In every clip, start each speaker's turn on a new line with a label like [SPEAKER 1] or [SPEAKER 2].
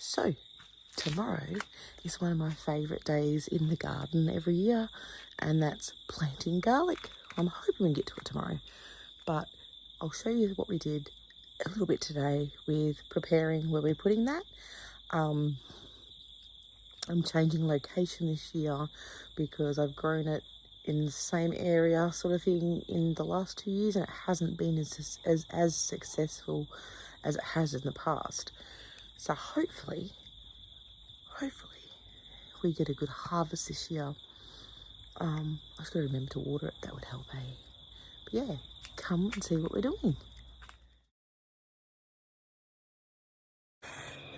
[SPEAKER 1] So, tomorrow is one of my favourite days in the garden every year, and that's planting garlic. I'm hoping we get to it tomorrow, but I'll show you what we did a little bit today with preparing where we're putting that. I'm changing location this year because I've grown it in the same area sort of thing in the last 2 years, and it hasn't been as successful as it has in the past. So hopefully we get a good harvest this year. I just got to remember to water it. That would help, eh? But yeah, come and see what we're doing.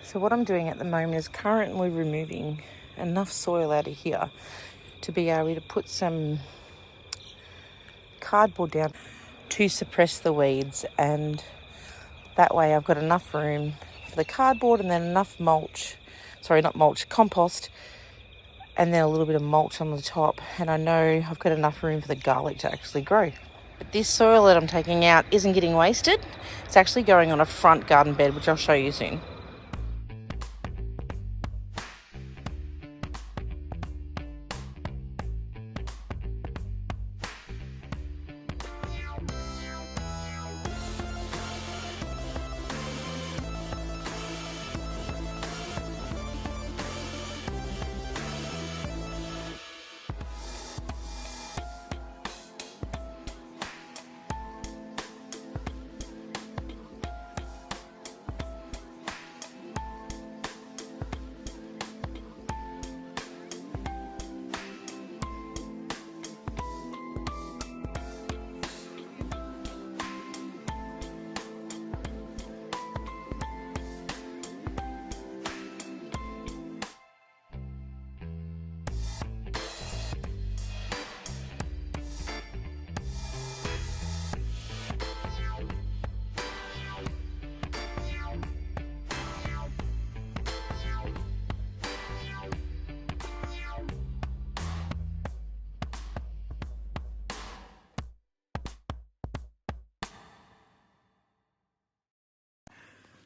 [SPEAKER 1] So what I'm doing at the moment is currently removing enough soil out of here to be able to put some cardboard down to suppress the weeds, and that way I've got enough room for the cardboard and then enough compost, and then a little bit of mulch on the top, and I know I've got enough room for the garlic to actually grow. But this soil that I'm taking out isn't getting wasted. It's actually going on a front garden bed, which I'll show you soon.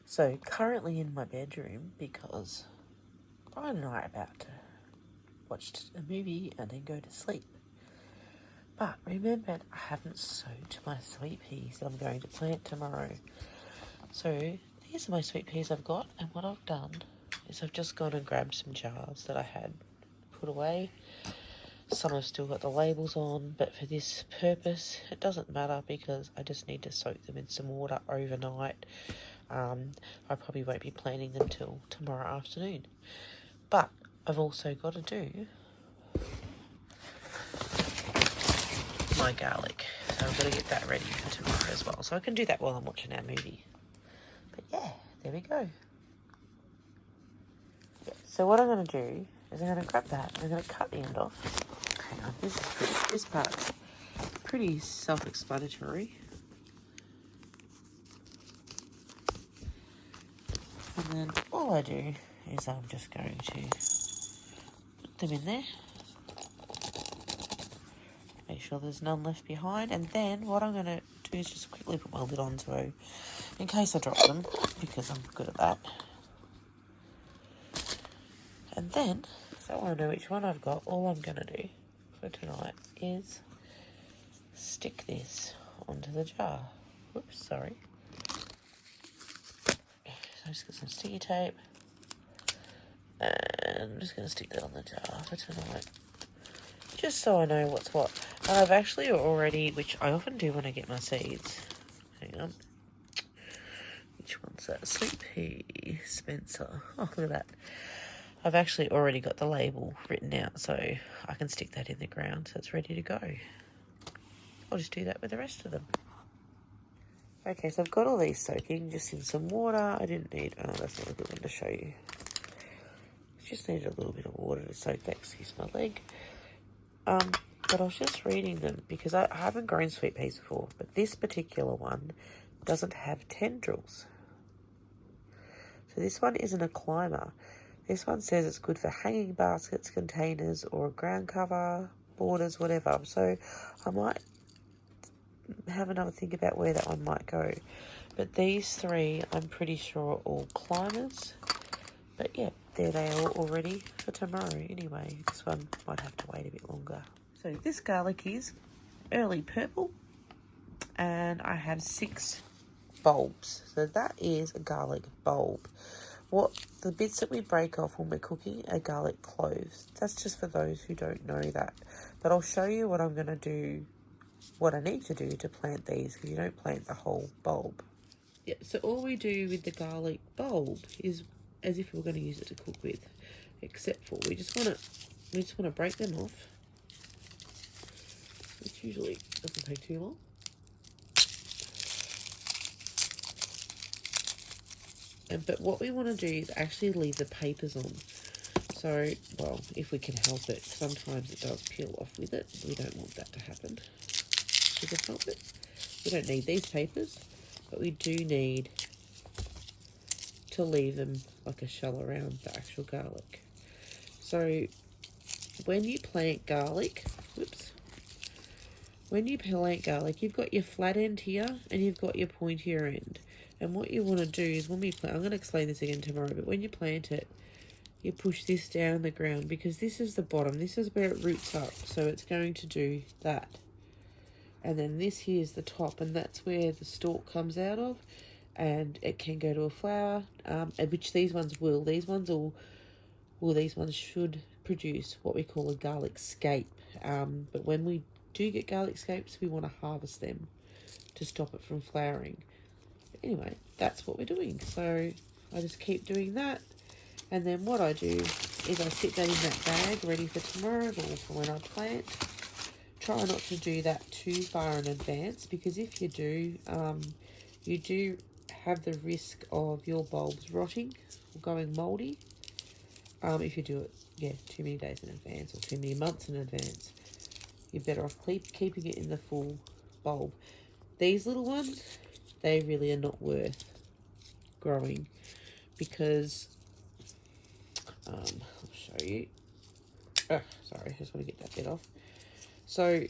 [SPEAKER 1] So currently in my bedroom, because I'm not about to watch a movie and then go to sleep. But remembered I haven't soaked my sweet peas that I'm going to plant tomorrow. So these are my sweet peas I've got, and what I've done is I've just gone and grabbed some jars that I had put away. Some have still got the labels on, but for this purpose it doesn't matter because I just need to soak them in some water overnight. I probably won't be planting them till tomorrow afternoon. But I've also got to do my garlic. So I've got to get that ready for tomorrow as well. So I can do that while I'm watching our movie. But yeah, there we go. Yeah, so what I'm going to do is I'm going to grab that and I'm going to cut the end off. Hang on, this part's pretty self-explanatory. And then all I do is I'm just going to put them in there. Make sure there's none left behind. And then what I'm going to do is just quickly put my lid on so in case I drop them, because I'm good at that. And then, if I want to know which one I've got, all I'm going to do for tonight is stick this onto the jar. Whoops, sorry. So I just got some sticky tape, and I'm just going to stick that on the jar for tonight, just so I know what's what. And I've actually already, which I often do when I get my seeds, hang on, which one's that? Sweet pea, Spencer. Oh, look at that. I've actually already got the label written out, so I can stick that in the ground so it's ready to go. I'll just do that with the rest of them. Okay, so I've got all these soaking just in some water. I didn't need, oh, that's not a good one to show you. Just needed a little bit of water to soak that, excuse my leg. But I was just reading them because I haven't grown sweet peas before, but this particular one doesn't have tendrils. So this one isn't a climber. This one says it's good for hanging baskets, containers, or ground cover, borders, whatever. So I might have another think about where that one might go. But these three, I'm pretty sure are all climbers. But yeah, there they are all ready for tomorrow anyway. This one might have to wait a bit longer. So this garlic is early purple, and I have 6 bulbs. So that is a garlic bulb. What the bits that we break off when we're cooking are garlic cloves. That's just for those who don't know that. But I'll show you what I'm going to do, what I need to do to plant these, because you don't plant the whole bulb. Yeah, so all we do with the garlic bulb is as if we were going to use it to cook with, except for we just want to break them off, which usually doesn't take too long. But what we want to do is actually leave the papers on. So, well, if we can help it, sometimes it does peel off with it. We don't want that to happen. We can help it. We don't need these papers, but we do need to leave them like a shell around the actual garlic. So, when you plant garlic, when you plant garlic, you've got your flat end here and you've got your pointier end. And what you want to do is when we plant, I'm going to explain this again tomorrow, but when you plant it, you push this down in the ground because this is the bottom. This is where it roots up. So it's going to do that. And then this here is the top, and that's where the stalk comes out of. And it can go to a flower, which these ones will. These ones should produce what we call a garlic scape. But when we do get garlic scapes, we want to harvest them to stop it from flowering. Anyway, that's what we're doing. So I just keep doing that. And then what I do is I sit that in that bag ready for tomorrow or for when I plant. Try not to do that too far in advance, because if you do have the risk of your bulbs rotting or going mouldy. If you do it, too many days in advance or too many months in advance. You're better off keeping it in the full bulb. These little ones, they really are not worth growing because, I'll show you. Oh, sorry, I just want to get that bit off. So,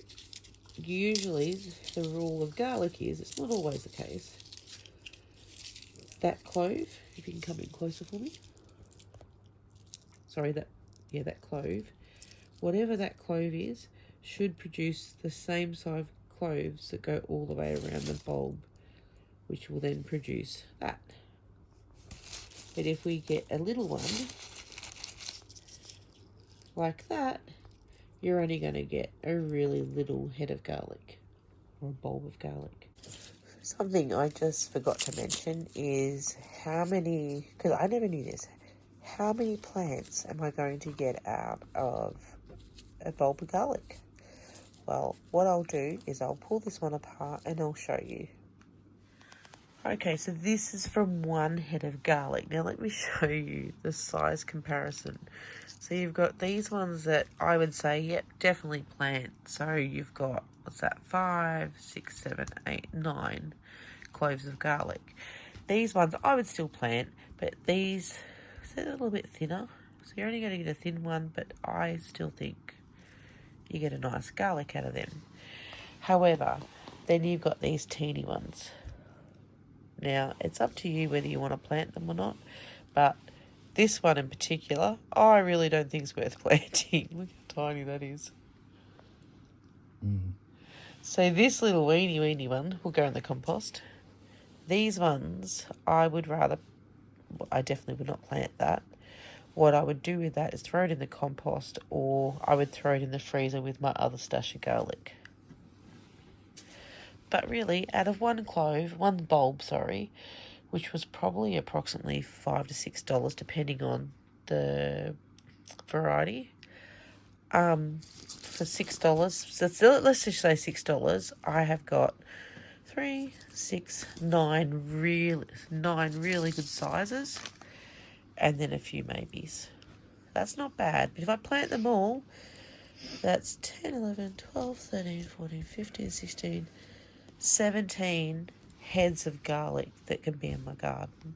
[SPEAKER 1] usually the rule of garlic is, it's not always the case, that clove, if you can come in closer for me. Sorry, that clove. Whatever that clove is, should produce the same size cloves that go all the way around the bulb, which will then produce that. But if we get a little one like that, you're only going to get a really little head of garlic or a bulb of garlic. Something I just forgot to mention is how many, because I never knew this, how many plants am I going to get out of a bulb of garlic? Well, what I'll do is I'll pull this one apart and I'll show you. Okay, so this is from one head of garlic. Now let me show you the size comparison. So you've got these ones that I would say, yep, definitely plant. So you've got, what's that, 5, 6, 7, 8, 9 cloves of garlic. These ones I would still plant, but these, they're a little bit thinner. So you're only going to get a thin one, but I still think you get a nice garlic out of them. However, then you've got these teeny ones. Now, it's up to you whether you want to plant them or not, but this one in particular, I really don't think it's worth planting. Look how tiny that is. So this little weeny one will go in the compost. These ones, I definitely would not plant that. What I would do with that is throw it in the compost, or I would throw it in the freezer with my other stash of garlic. But really, out of one bulb, which was probably approximately $5 to $6, depending on the variety. For $6, so let's just say $6, I have got 3, 6, 9 really good sizes, and then a few maybes. That's not bad. But if I plant them all, that's 10, 11, 12, 13, 14, 15, 16, 17 heads of garlic that can be in my garden.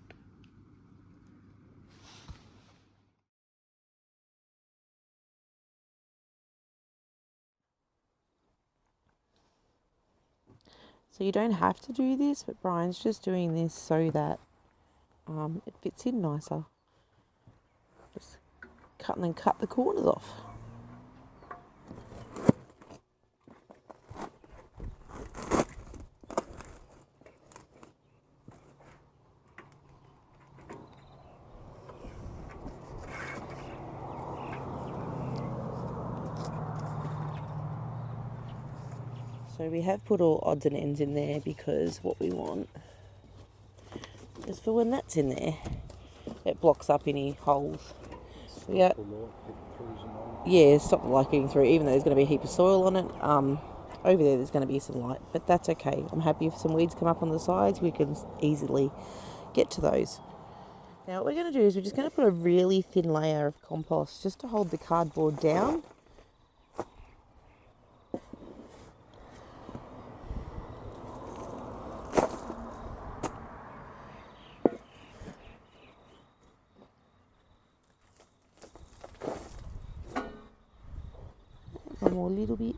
[SPEAKER 1] So you don't have to do this, but Brian's just doing this so that it fits in nicer. Just cut and then cut the corners off. So we have put all odds and ends in there because what we want is for when that's in there, it blocks up any holes. Yeah, stop the light getting through, even though there's going to be a heap of soil on it. Over there's going to be some light, but that's okay. I'm happy if some weeds come up on the sides, we can easily get to those. Now what we're going to do is we're just going to put a really thin layer of compost just to hold the cardboard down. One more little bit.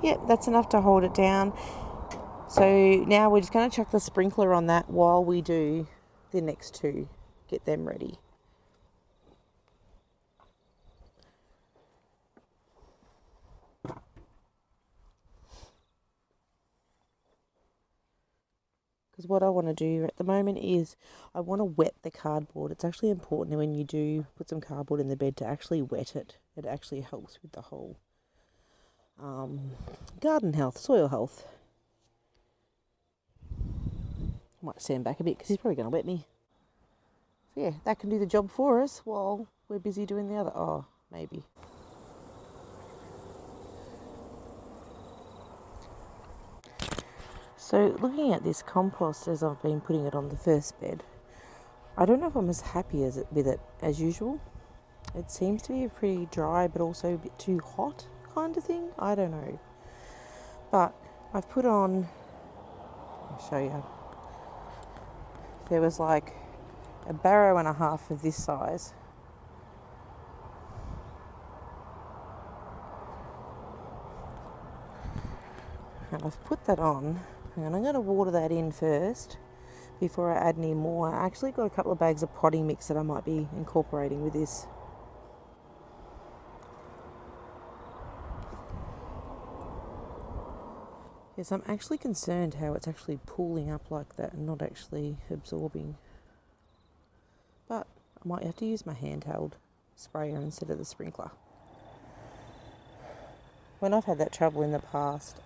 [SPEAKER 1] Yep, that's enough to hold it down. So now we're just going to chuck the sprinkler on that while we do the next two, get them ready. Because what I want to do at the moment is I want to wet the cardboard. It's actually important when you do put some cardboard in the bed to actually wet it. It actually helps with the whole garden health, soil health. I might stand back a bit because he's probably going to wet me. So yeah, that can do the job for us while we're busy doing the other. Oh, maybe. So looking at this compost as I've been putting it on the first bed, I don't know if I'm as happy with it as usual. It seems to be pretty dry but also a bit too hot kind of thing. I don't know. But I've put on, I'll show you. There was like a barrow and a half of this size. And I've put that on, and I'm going to water that in first before I add any more. I actually got a couple of bags of potting mix that I might be incorporating with this. Yes, I'm actually concerned how it's actually pooling up like that and not actually absorbing. But I might have to use my handheld sprayer instead of the sprinkler. When I've had that trouble in the past,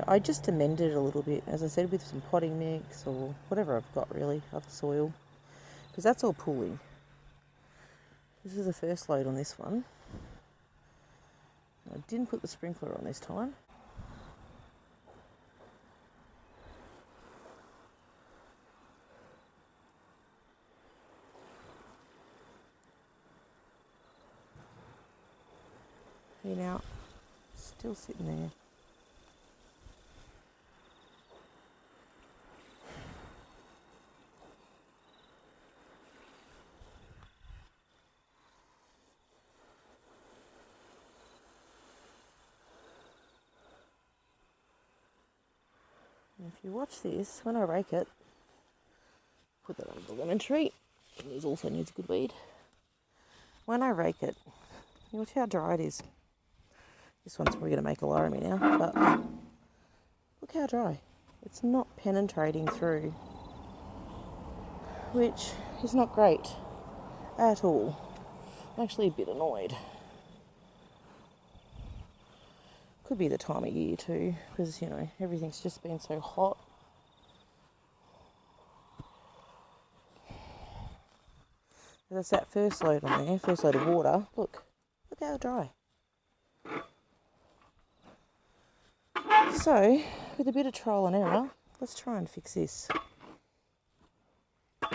[SPEAKER 1] I just amended it a little bit, as I said, with some potting mix or whatever I've got really, other soil, because that's all pooling. This is the first load on this one. I didn't put the sprinkler on this time. You know, still sitting there. And if you watch this, when I rake it, put that on the lemon tree. And this also needs a good weed. When I rake it, you watch how dry it is. This one's probably going to make a lot of me now, but look how dry. It's not penetrating through, which is not great at all. I'm actually a bit annoyed. Could be the time of year too, because, you know, everything's just been so hot. There's that first load on there, first load of water. Look how dry. So, with a bit of trial and error, let's try and fix this. So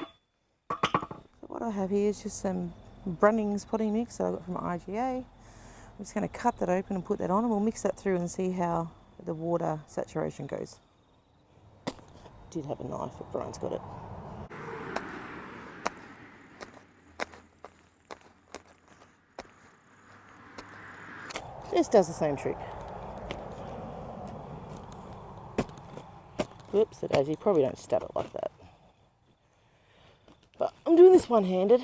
[SPEAKER 1] what I have here is just some Brunnings potting mix that I got from IGA. I'm just going to cut that open and put that on, and we'll mix that through and see how the water saturation goes. Did have a knife, but Brian's got it.
[SPEAKER 2] Just does the same trick. Whoops, it does. You probably don't stab it like that. But I'm doing this one-handed,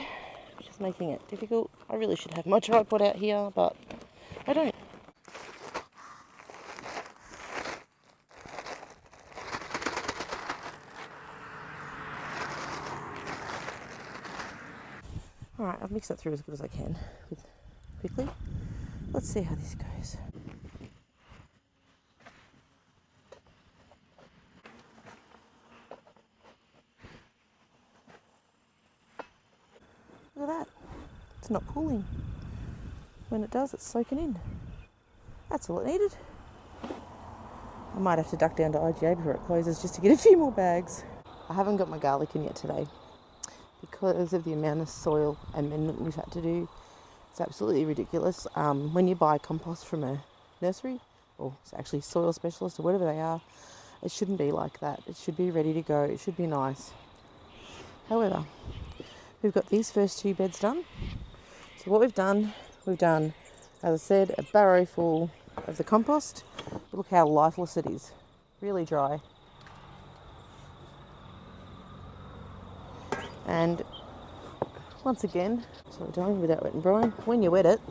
[SPEAKER 2] which is making it difficult. I really should have my tripod out here, but I don't. Alright, I've mixed that through as good as I can quickly. Let's see how this goes. Look at that. It's not pooling. When it does, it's soaking in. That's all it needed. I might have to duck down to IGA before it closes just to get a few more bags. I haven't got my garlic in yet today because of the amount of soil amendment we've had to do. It's absolutely ridiculous. When you buy compost from a nursery, or it's actually soil specialist or whatever they are, it shouldn't be like that. It should be ready to go. It should be nice. However, we've got these first 2 beds done. So what we've done, as I said, a barrow full of the compost. Look how lifeless it is. Really dry. And once again, so we're doing without wet and brine. When you wet it,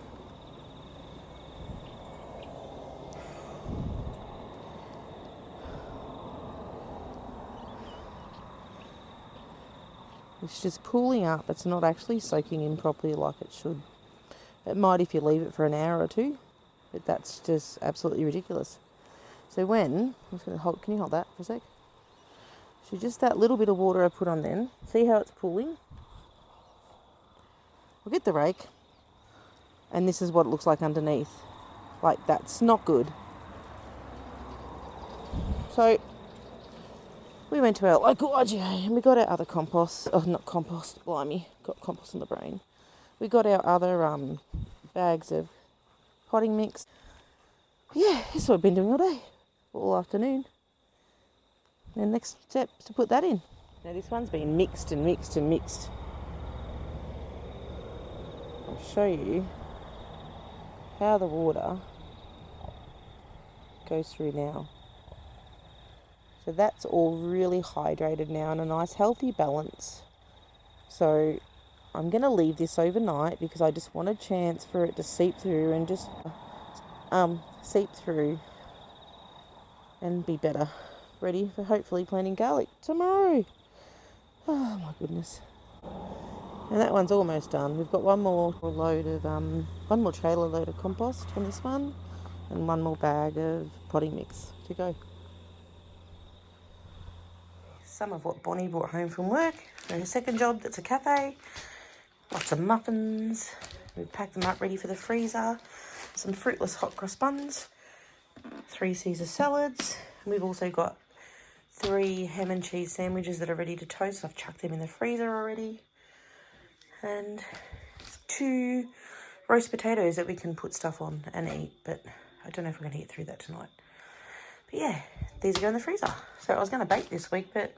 [SPEAKER 2] it's just pooling up. It's not actually soaking in properly like it should. It might if you leave it for an hour or 2, but that's just absolutely ridiculous. So when, I'm just going to hold, can you hold that for a sec? So just that little bit of water I put on then, see how it's pooling? We'll get the rake, and this is what it looks like underneath. Like, that's not good. So we went to our local IGA and we got our other compost. Oh, not compost, blimey, got compost in the brain. We got our other bags of potting mix. Yeah, this is what I've been doing all day, all afternoon. And next step is to put that in. Now this one's been mixed and mixed and mixed. I'll show you how the water goes through now. So that's all really hydrated now and a nice healthy balance. So I'm going to leave this overnight because I just want a chance for it to seep through and just seep through and be better. Ready for hopefully planting garlic tomorrow. Oh my goodness. And that one's almost done. We've got one more trailer load of compost on this one and one more bag of potting mix to go. Some of what Bonnie brought home from work. Her second job, that's a cafe. Lots of muffins. We've packed them up ready for the freezer. Some fruitless hot cross buns. 3 Caesar salads. And we've also got 3 ham and cheese sandwiches that are ready to toast. I've chucked them in the freezer already. And 2 roast potatoes that we can put stuff on and eat. But I don't know if we're going to get through that tonight. But yeah, these go in the freezer. So I was going to bake this week, but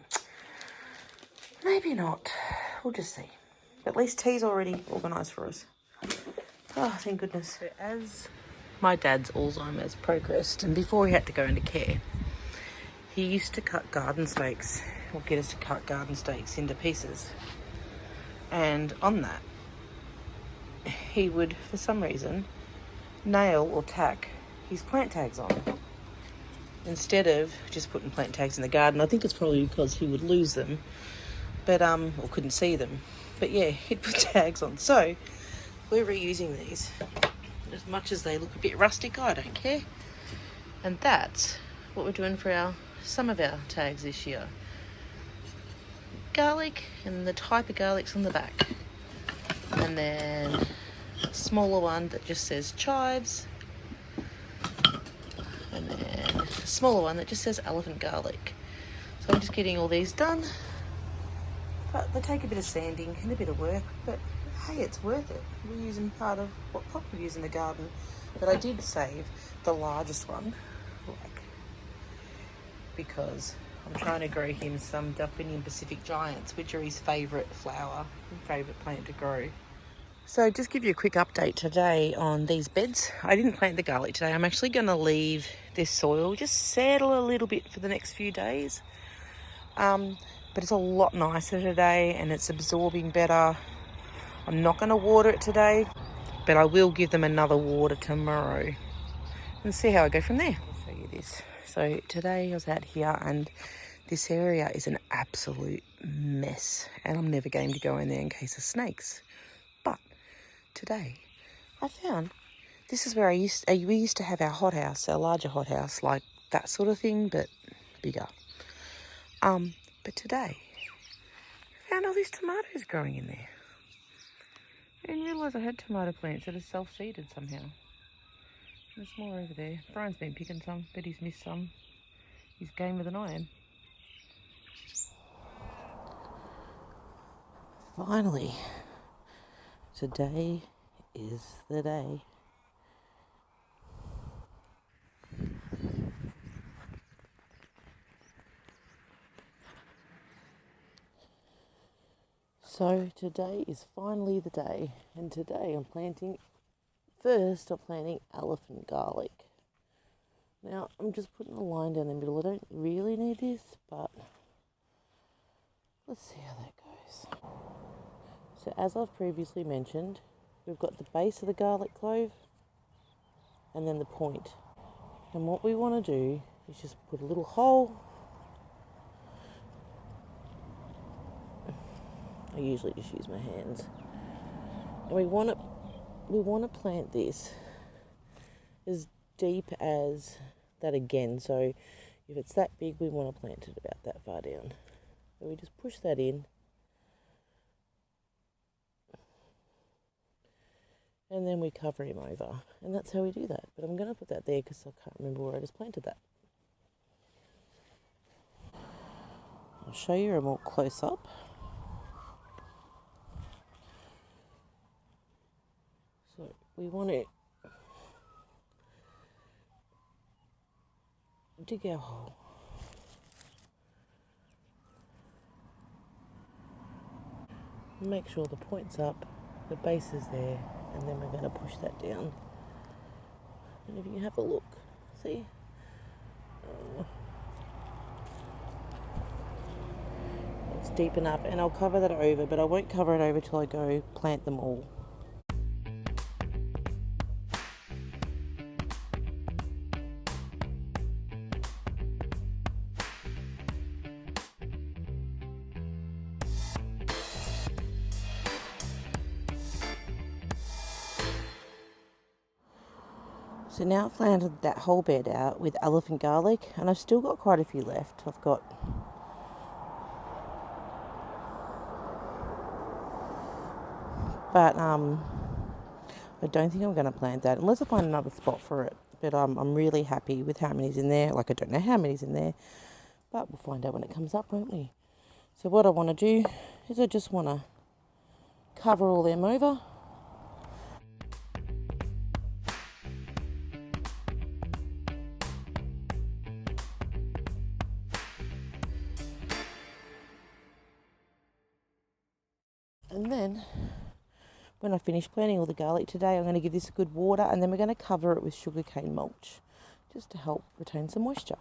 [SPEAKER 2] maybe not. We'll just see. At least tea's already organised for us. Oh, thank goodness. So as my dad's Alzheimer's progressed, and before he had to go into care, he used to cut garden stakes, or get us to cut garden stakes into pieces. And on that, he would, for some reason, nail or tack his plant tags on. Instead of just putting plant tags in the garden. I think it's probably because he would lose them, but or couldn't see them. But yeah, he'd put tags on. So we're reusing these. As much as they look a bit rustic, I don't care. And that's what we're doing for some of our tags this year. Garlic, and the type of garlic's on the back. And then a smaller one that just says chives. And then a smaller one that just says elephant garlic. So I'm just getting all these done. But they take a bit of sanding and a bit of work, but hey, it's worth it. We're using part of what Pop would use in the garden. But I did save the largest one, because I'm trying to grow him some Delphinium Pacific Giants, which are his favourite flower and favourite plant to grow. So just give you a quick update today on these beds. I didn't plant the garlic today. I'm actually going to leave this soil just settle a little bit for the next few days. But it's a lot nicer today and it's absorbing better. I'm not going to water it today, but I will give them another water tomorrow and see how I go from there. I'll show you this. So today I was out here and this area is an absolute mess and I'm never game to go in there in case of snakes. But today I found this is where we used to have our hothouse, our larger hothouse, like that sort of thing, but bigger. But today I found all these tomatoes growing in there. I didn't realise I had tomato plants that are self-seeded somehow. There's more over there. Brian's been picking some, but he's missed some. He's gamer than I am. Finally, today is the day. So today is finally the day, and today I'm planting elephant garlic. Now I'm just putting a line down the middle. I don't really need this, but let's see how that goes. So as I've previously mentioned, we've got the base of the garlic clove and then the point. And what we want to do is just put a little hole. I usually just use my hands. And we want to plant this as deep as that again. So if it's that big, we want to plant it about that far down. So we just push that in. And then we cover him over. And that's how we do that. But I'm going to put that there because I can't remember where I just planted that. I'll show you a more close up. So we want to dig our hole. Make sure the point's up, the base is there, and then we're going to push that down. And if you have a look, see? It's deep enough, and I'll cover that over, but I won't cover it over till I go plant them all. So now I've planted that whole bed out with elephant garlic, and I've still got quite a few left. I've got but I don't think I'm going to plant that unless I find another spot for it. But I'm really happy with how many's in there. Like, I don't know how many's in there, but we'll find out when it comes up, won't we? So what I want to do is I just want to cover all them over. And then when I finish planting all the garlic today, I'm going to give this a good water, and then we're going to cover it with sugarcane mulch just to help retain some moisture.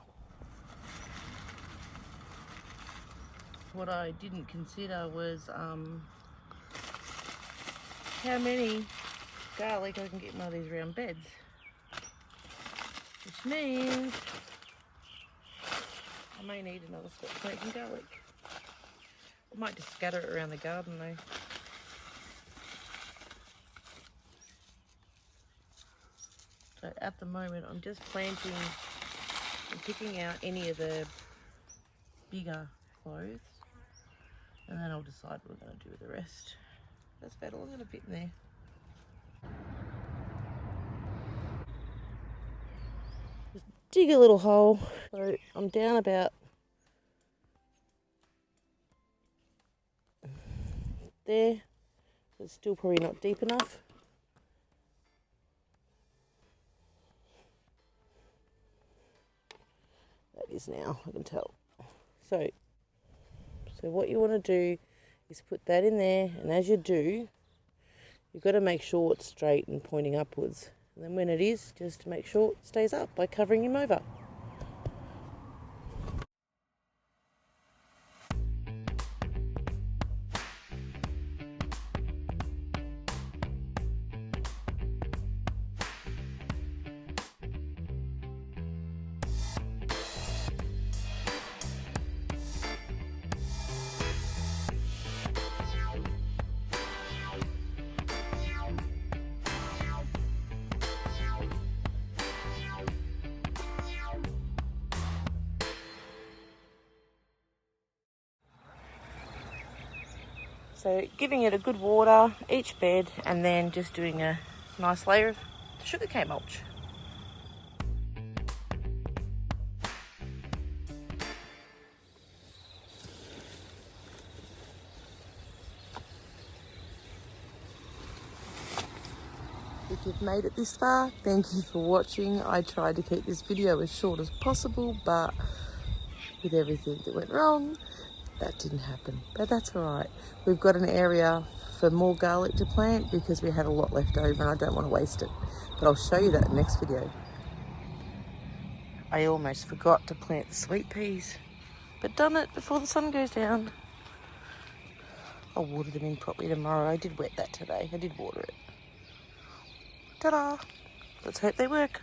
[SPEAKER 2] What I didn't consider was how many garlic I can get in one of these round beds, which means I may need another spot to plant some garlic. I might just scatter it around the garden though. So at the moment I'm just planting and picking out any of the bigger cloves, and then I'll decide what we're going to do with the rest. That's about all I'm going to fit in there. Just dig a little hole. So I'm down about there. It's still probably not deep enough. That is now, I can tell. So what you want to do is put that in there, and as you do, You've got to make sure it's straight and pointing upwards. And then when it is, just make sure it stays up by covering him over. So giving it a good water each bed, and then just doing a nice layer of sugarcane mulch. If you've made it this far, thank you for watching. I tried to keep this video as short as possible, but with everything that went wrong, that didn't happen, but that's all right. We've got an area for more garlic to plant because we had a lot left over and I don't want to waste it. But I'll show you that in the next video. I almost forgot to plant the sweet peas, but done it before the sun goes down. I'll water them in properly tomorrow. I did wet that today. I did water it. Ta-da! Let's hope they work.